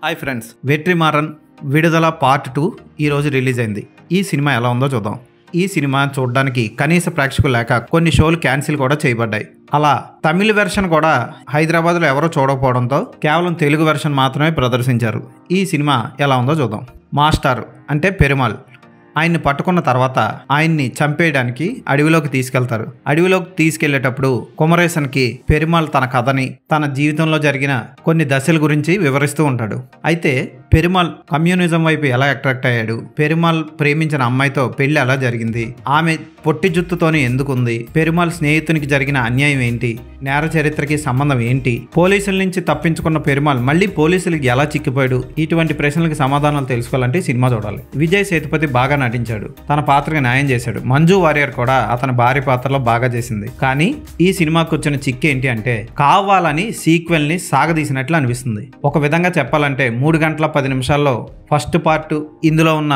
Hi friends, Vetrimaaran విడుదల part 2 ఈరోజు release అయింది. ఈ సినిమా ఎలా ఉందో చూద్దాం. ఈ సినిమా చూడడానికి కనీస ప్రేక్షకులు లేక కొన్ని షోలు క్యాన్సిల్ కూడా చేయబడ్డాయి. అలా తమిళ వెర్షన్ కూడా హైదరాబాద్లో ఎవరో చూడకపోవడంతో కేవలం తెలుగు వెర్షన్ మాత్రమే ప్రదర్శించారు. ఈ సినిమా ఎలా ఉందో చూద్దాం. మాస్టర్ అంటే పెరుమాళ్ ఆయన్ని పట్టుకున్న తర్వాత ఆయన్ని చంపేయడానికి అడవిలోకి తీసుకెళ్తారు. అడవిలోకి తీసుకెళ్లేటప్పుడు కుమరేశన్కి పెరుమాళ్ తన కథని, తన జీవితంలో జరిగిన కొన్ని దశల గురించి వివరిస్తూ ఉంటాడు. అయితే పెరుమాళ్ కమ్యూనిజం వైపు ఎలా అట్రాక్ట్ అయ్యాడు, పెరుమాళ్ ప్రేమించిన అమ్మాయితో పెళ్లి ఎలా జరిగింది, ఆమె పొట్టి జుత్తుతోనే ఎందుకుంది, పెరుమాళ్ స్నేహితునికి జరిగిన అన్యాయం ఏంటి, నేర చరిత్రకి సంబంధం ఏంటి, పోలీసుల నుంచి తప్పించుకున్న పెరుమాళ్ మళ్ళీ పోలీసులకి ఎలా చిక్కిపోయాడు, ఇటువంటి ప్రశ్నలకు సమాధానాలు తెలుసుకోవాలంటే సినిమా చూడాలి. విజయ్ సేతుపతి బాగా నటించాడు, తన పాత్రకి న్యాయం చేశాడు. మంజు వారియర్ కూడా అతని భార్య పాత్రలో బాగా చేసింది. కానీ ఈ సినిమాకు వచ్చిన చిక్కు ఏంటి అంటే కావాలని సీక్వెల్ ని సాగదీసినట్లు అనిపిస్తుంది. ఒక విధంగా చెప్పాలంటే 3 గంటల 10 నిమిషాల్లో ఫస్ట్ పార్ట్ ఇందులో ఉన్న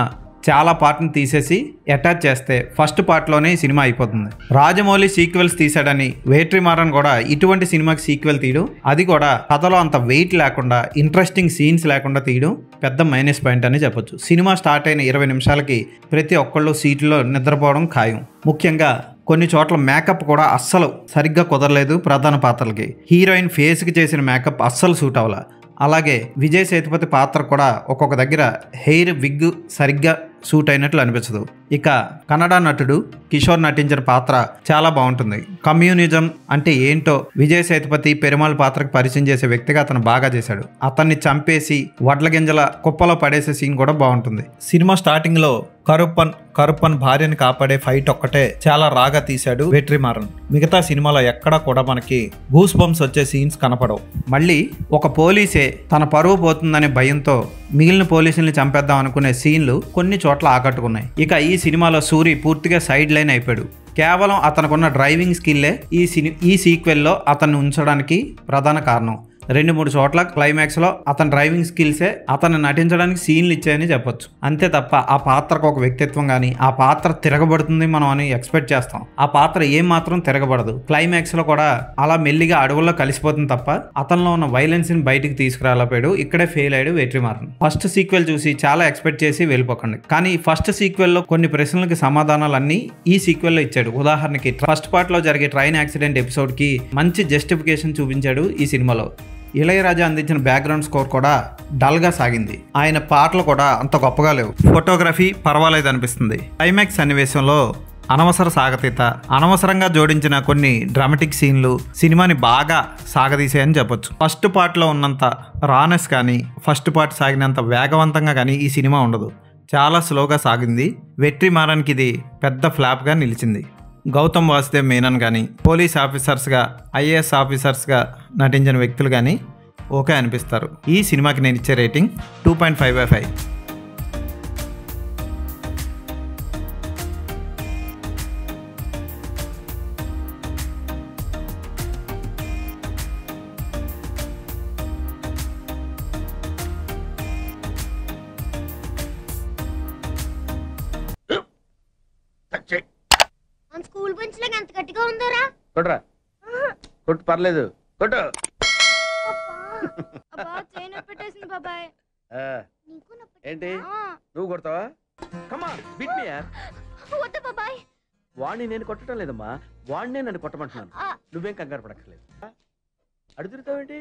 చాలా పార్ట్ని తీసేసి అటాచ్ చేస్తే ఫస్ట్ పార్ట్లోనే ఈ సినిమా అయిపోతుంది. రాజమౌళి సీక్వెల్స్ తీశాడని వెట్రిమారన్ కూడా ఇటువంటి సినిమాకి సీక్వెల్ తీయడం, అది కూడా కథలో అంత వెయిట్ లేకుండా, ఇంట్రెస్టింగ్ సీన్స్ లేకుండా తీయడం పెద్ద మైనస్ పాయింట్ అని చెప్పొచ్చు. సినిమా స్టార్ట్ అయిన 20 నిమిషాలకి ప్రతి ఒక్కళ్ళు సీట్లో నిద్రపోవడం ఖాయం. ముఖ్యంగా కొన్ని చోట్ల మేకప్ కూడా అస్సలు సరిగ్గా కుదరలేదు. ప్రధాన పాత్రలకి హీరోయిన్ ఫేస్కి చేసిన మేకప్ అస్సలు సూట్ అవ్వలా. అలాగే విజయ్ సేతుపతి పాత్ర కూడా ఒక్కొక్క దగ్గర హెయిర్ విగ్ సరిగ్గా సూట్ అయినట్లు అనిపించదు. ఇక కన్నడ నటుడు కిషోర్ నటించిన పాత్ర చాలా బాగుంటుంది. కమ్యూనిజం అంటే ఏంటో విజయ్ సేతుపతి పెరుమాళ్ పాత్రకు పరిచయం చేసే వ్యక్తిగా అతను బాగా చేశాడు. అతన్ని చంపేసి వడ్ల గింజల కుప్పలో పడేసే సీన్ కూడా బాగుంటుంది. సినిమా స్టార్టింగ్ లో కరుప్పన్ భార్యని కాపాడే ఫైట్ ఒక్కటే చాలా రాగా తీశాడు వెట్రిమారన్. మిగతా సినిమాలో ఎక్కడా కూడా మనకి గూస్ బంప్స్ వచ్చే సీన్స్ కనపడవు. మళ్ళీ ఒక పోలీసే తన పరువు పోతుందనే భయంతో మిగిలిన పోలీసుల్ని చంపేద్దాం అనుకునే సీన్లు కొన్ని చోట్ల ఆకట్టుకున్నాయి. ఇక ఈ సినిమాలో సూరి పూర్తిగా సైడ్ లైన్ అయిపోయాడు. కేవలం అతనుకున్న డ్రైవింగ్ స్కిల్లే ఈ సీక్వెల్లో అతన్ని ఉంచడానికి ప్రధాన కారణం. 2-3 చోట్ల క్లైమాక్స్లో అతని డ్రైవింగ్ స్కిల్సే అతను నటించడానికి సీన్లు ఇచ్చాయని చెప్పొచ్చు. అంతే తప్ప ఆ పాత్రకు ఒక వ్యక్తిత్వం కానీ, ఆ పాత్ర తిరగబడుతుంది మనం అని ఎక్స్పెక్ట్ చేస్తాం. ఆ పాత్ర ఏం మాత్రం తిరగబడదు. క్లైమాక్స్లో కూడా అలా మెల్లిగా అడవుల్లో కలిసిపోతుంది తప్ప అతనిలో ఉన్న వైలెన్స్ని బయటికి తీసుకురాలేపాడు. ఇక్కడే ఫెయిల్ అయ్యాడు వెట్రిమారన్. ఫస్ట్ సీక్వెల్ చూసి చాలా ఎక్స్పెక్ట్ చేసి వెళ్ళిపోకండి. కానీ ఫస్ట్ సీక్వెల్లో కొన్ని ప్రశ్నలకి సమాధానాలన్నీ ఈ సీక్వెల్లో ఇచ్చాడు. ఉదాహరణకి ఫస్ట్ పార్ట్లో జరిగే ట్రైన్ యాక్సిడెంట్ ఎపిసోడ్కి మంచి జస్టిఫికేషన్ చూపించాడు ఈ సినిమాలో. ఇళయరాజా అందించిన బ్యాక్గ్రౌండ్ స్కోర్ కూడా డల్గా సాగింది. ఆయన పాటలు కూడా అంత గొప్పగా లేవు. ఫోటోగ్రఫీ పర్వాలేదు అనిపిస్తుంది. క్లైమాక్స్ సన్నివేశంలో అనవసర సాగతీత, అనవసరంగా జోడించిన కొన్ని డ్రామాటిక్ సీన్లు సినిమాని బాగా సాగదీసాయని చెప్పొచ్చు. ఫస్ట్ పార్ట్లో ఉన్నంత రానెస్ కానీ, ఫస్ట్ పార్ట్ సాగినంత వేగవంతంగా కానీ ఈ సినిమా ఉండదు. చాలా స్లోగా సాగింది. వెట్రిమారన్కి ఇది పెద్ద ఫ్లాప్గా నిలిచింది. గౌతమ్ వాసుదేవ్ మేనన్ కానీ, పోలీస్ ఆఫీసర్స్గా, ఐఏఎస్ ఆఫీసర్స్గా నటించిన వ్యక్తులు కానీ ఓకే అనిపిస్తారు. ఈ సినిమాకి నేను ఇచ్చే రేటింగ్ 2.5/5. స్కూల్ బెంచ్ లాగా ఎంత గట్టిగా ఉందోరా? కొట్రా, కొట్టు, పర్లేదు, కొట్టు. బాబాయ్ ఏంటి నువ్వు కొడతావా? కమా బిట్ మీ యార్. వద్దు బాబాయ్. వాడిని నేను కొట్టడం లేదమ్మా, వాడినే నన్ను కొట్టమంటున్నాను. నువ్వేం కంగారు పడక్కర్లేదు. అడుగుతావేంటి?